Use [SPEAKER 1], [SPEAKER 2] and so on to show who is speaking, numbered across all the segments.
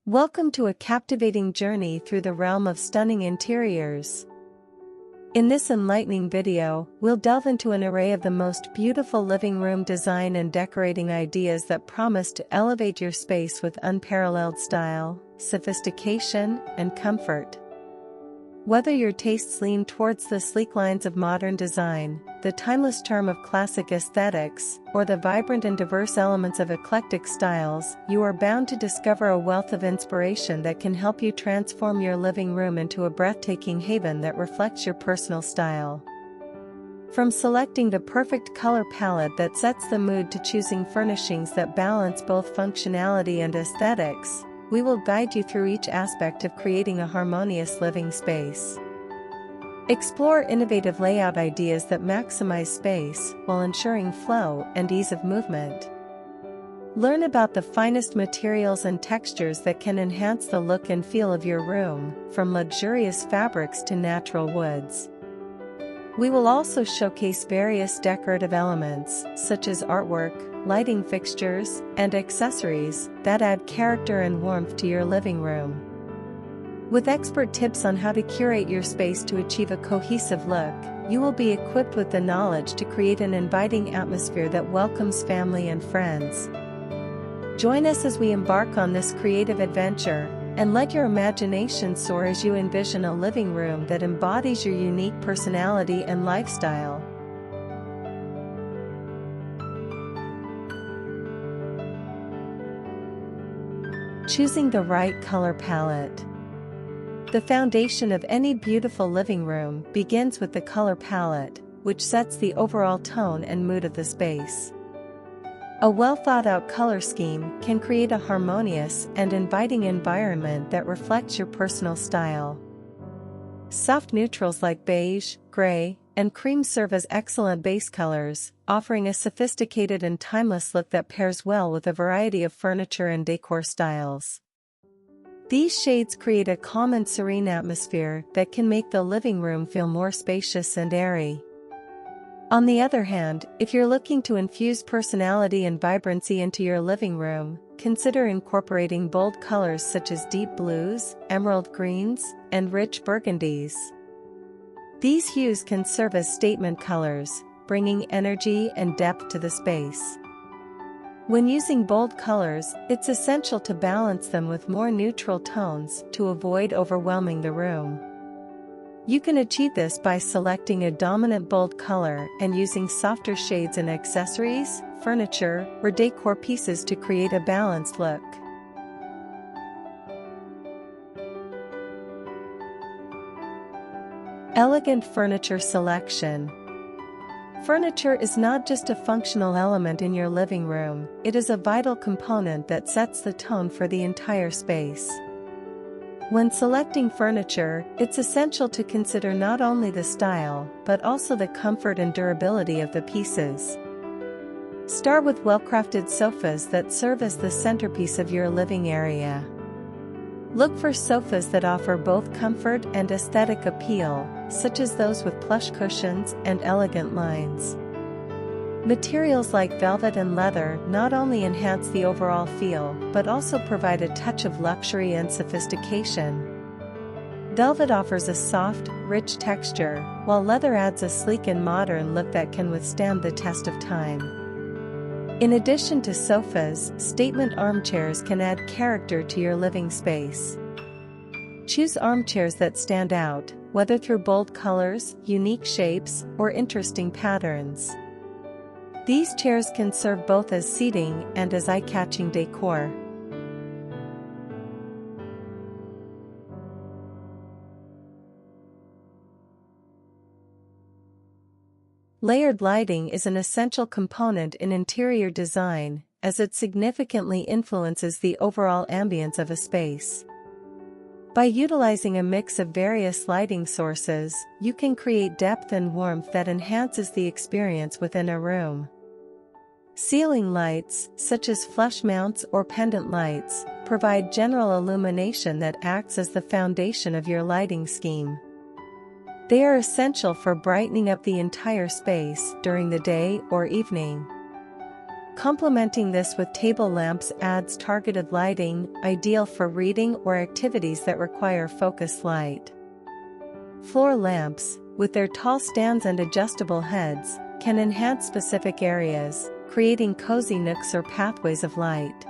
[SPEAKER 1] Welcome to a captivating journey through the realm of stunning interiors. In this enlightening video, we'll delve into an array of the most beautiful living room design and decorating ideas that promise to elevate your space with unparalleled style, sophistication, and comfort. Whether your tastes lean towards the sleek lines of modern design, the timeless charm of classic aesthetics, or the vibrant and diverse elements of eclectic styles, you are bound to discover a wealth of inspiration that can help you transform your living room into a breathtaking haven that reflects your personal style. From selecting the perfect color palette that sets the mood to choosing furnishings that balance both functionality and aesthetics, we will guide you through each aspect of creating a harmonious living space. Explore innovative layout ideas that maximize space while ensuring flow and ease of movement. Learn about the finest materials and textures that can enhance the look and feel of your room, from luxurious fabrics to natural woods. We will also showcase various decorative elements, such as artwork, lighting fixtures, and accessories that add character and warmth to your living room. With expert tips on how to curate your space to achieve a cohesive look, you will be equipped with the knowledge to create an inviting atmosphere that welcomes family and friends. Join us as we embark on this creative adventure, and let your imagination soar as you envision a living room that embodies your unique personality and lifestyle. Choosing the right color palette. The foundation of any beautiful living room begins with the color palette, which sets the overall tone and mood of the space. A well-thought-out color scheme can create a harmonious and inviting environment that reflects your personal style. Soft neutrals like beige, gray, and cream serve as excellent base colors, offering a sophisticated and timeless look that pairs well with a variety of furniture and decor styles. These shades create a calm and serene atmosphere that can make the living room feel more spacious and airy. On the other hand, if you're looking to infuse personality and vibrancy into your living room, consider incorporating bold colors such as deep blues, emerald greens, and rich burgundies. These hues can serve as statement colors, bringing energy and depth to the space. When using bold colors, it's essential to balance them with more neutral tones to avoid overwhelming the room. You can achieve this by selecting a dominant bold color and using softer shades in accessories, furniture, or decor pieces to create a balanced look. Elegant furniture selection. Furniture is not just a functional element in your living room, it is a vital component that sets the tone for the entire space. When selecting furniture, it's essential to consider not only the style, but also the comfort and durability of the pieces. Start with well-crafted sofas that serve as the centerpiece of your living area. Look for sofas that offer both comfort and aesthetic appeal, such as those with plush cushions and elegant lines. Materials like velvet and leather not only enhance the overall feel, but also provide a touch of luxury and sophistication. Velvet offers a soft, rich texture, while leather adds a sleek and modern look that can withstand the test of time. In addition to sofas, statement armchairs can add character to your living space. Choose armchairs that stand out, whether through bold colors, unique shapes, or interesting patterns. These chairs can serve both as seating and as eye-catching decor. Layered lighting is an essential component in interior design, as it significantly influences the overall ambience of a space. By utilizing a mix of various lighting sources, you can create depth and warmth that enhances the experience within a room. Ceiling lights, such as flush mounts or pendant lights, provide general illumination that acts as the foundation of your lighting scheme. They are essential for brightening up the entire space during the day or evening. Complementing this with table lamps adds targeted lighting, ideal for reading or activities that require focused light. Floor lamps, with their tall stands and adjustable heads, can enhance specific areas, creating cozy nooks or pathways of light.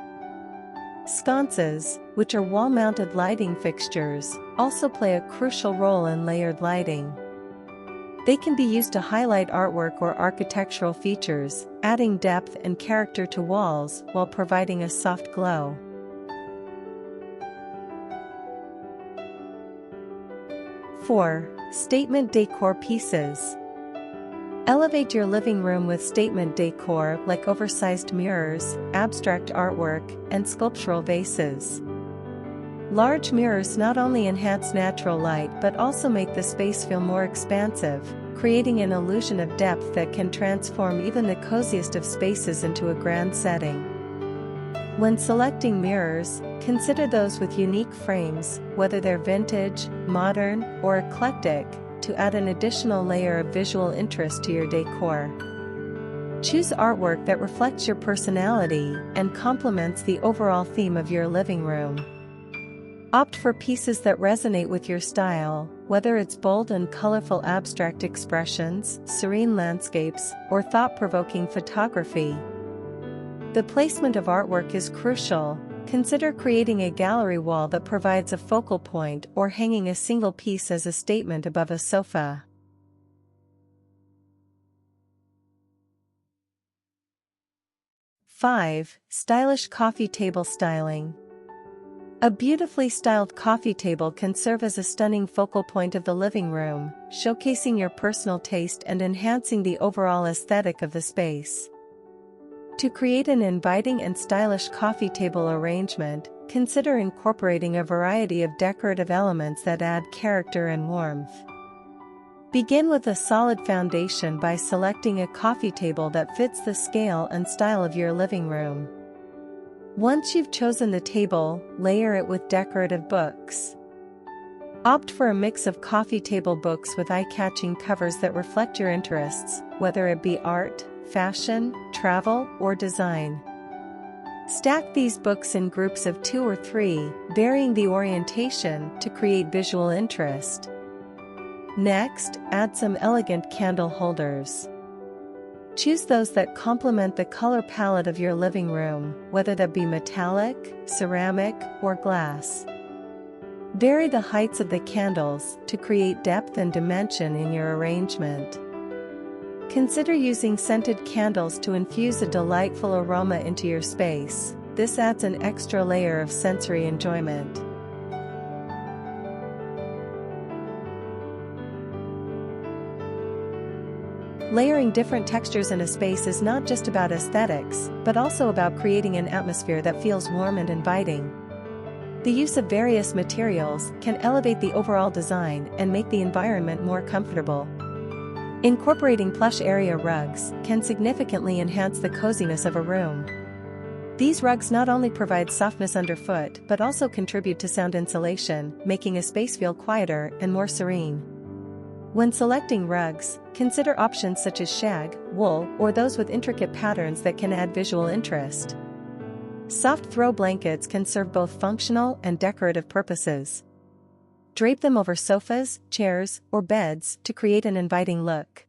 [SPEAKER 1] Sconces, which are wall-mounted lighting fixtures, also play a crucial role in layered lighting. They can be used to highlight artwork or architectural features, adding depth and character to walls while providing a soft glow. Four, statement decor pieces. Elevate your living room with statement decor like oversized mirrors, abstract artwork, and sculptural vases. Large mirrors not only enhance natural light but also make the space feel more expansive, creating an illusion of depth that can transform even the coziest of spaces into a grand setting. When selecting mirrors, consider those with unique frames, whether they're vintage, modern, or eclectic, to add an additional layer of visual interest to your decor. Choose artwork that reflects your personality and complements the overall theme of your living room. Opt for pieces that resonate with your style, whether it's bold and colorful abstract expressions, serene landscapes, or thought-provoking photography. The placement of artwork is crucial. Consider creating a gallery wall that provides a focal point or hanging a single piece as a statement above a sofa. Five, stylish coffee table styling. A beautifully styled coffee table can serve as a stunning focal point of the living room, showcasing your personal taste and enhancing the overall aesthetic of the space. To create an inviting and stylish coffee table arrangement, consider incorporating a variety of decorative elements that add character and warmth. Begin with a solid foundation by selecting a coffee table that fits the scale and style of your living room. Once you've chosen the table, layer it with decorative books. Opt for a mix of coffee table books with eye-catching covers that reflect your interests, whether it be art, fashion, travel, or design. Stack these books in groups of 2 or 3, varying the orientation to create visual interest. Next, add some elegant candle holders. Choose those that complement the color palette of your living room, whether that be metallic, ceramic, or glass. Vary the heights of the candles to create depth and dimension in your arrangement. Consider using scented candles to infuse a delightful aroma into your space. This adds an extra layer of sensory enjoyment. Layering different textures in a space is not just about aesthetics, but also about creating an atmosphere that feels warm and inviting. The use of various materials can elevate the overall design and make the environment more comfortable. Incorporating plush area rugs can significantly enhance the coziness of a room. These rugs not only provide softness underfoot but also contribute to sound insulation, making a space feel quieter and more serene. When selecting rugs, consider options such as shag, wool, or those with intricate patterns that can add visual interest. Soft throw blankets can serve both functional and decorative purposes. Drape them over sofas, chairs, or beds to create an inviting look.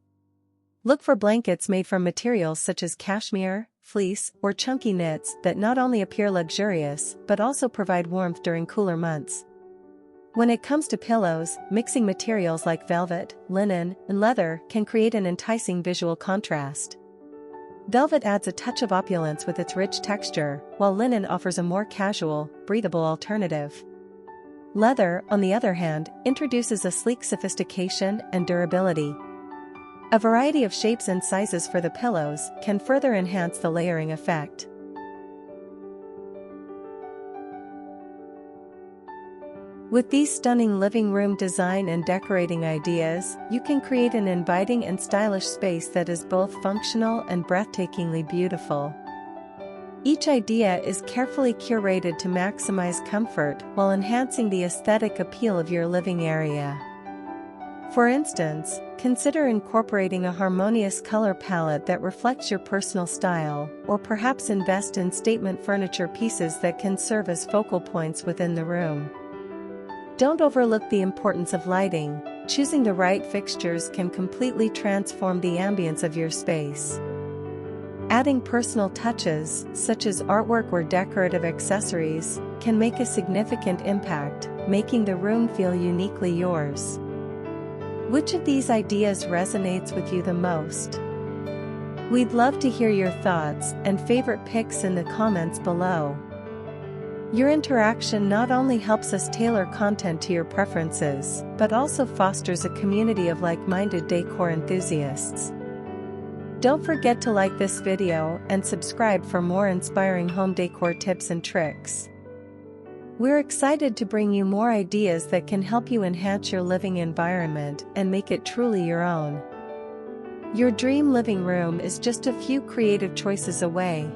[SPEAKER 1] Look for blankets made from materials such as cashmere, fleece, or chunky knits that not only appear luxurious but also provide warmth during cooler months. When it comes to pillows, mixing materials like velvet, linen, and leather can create an enticing visual contrast. Velvet adds a touch of opulence with its rich texture, while linen offers a more casual, breathable alternative. Leather, on the other hand, introduces a sleek sophistication and durability. A variety of shapes and sizes for the pillows can further enhance the layering effect. With these stunning living room design and decorating ideas, you can create an inviting and stylish space that is both functional and breathtakingly beautiful. Each idea is carefully curated to maximize comfort while enhancing the aesthetic appeal of your living area. For instance, consider incorporating a harmonious color palette that reflects your personal style, or perhaps invest in statement furniture pieces that can serve as focal points within the room. Don't overlook the importance of lighting. Choosing the right fixtures can completely transform the ambience of your space. Adding personal touches, such as artwork or decorative accessories, can make a significant impact, making the room feel uniquely yours. Which of these ideas resonates with you the most? We'd love to hear your thoughts and favorite picks in the comments below. Your interaction not only helps us tailor content to your preferences, but also fosters a community of like-minded decor enthusiasts. Don't forget to like this video and subscribe for more inspiring home decor tips and tricks. We're excited to bring you more ideas that can help you enhance your living environment and make it truly your own. Your dream living room is just a few creative choices away.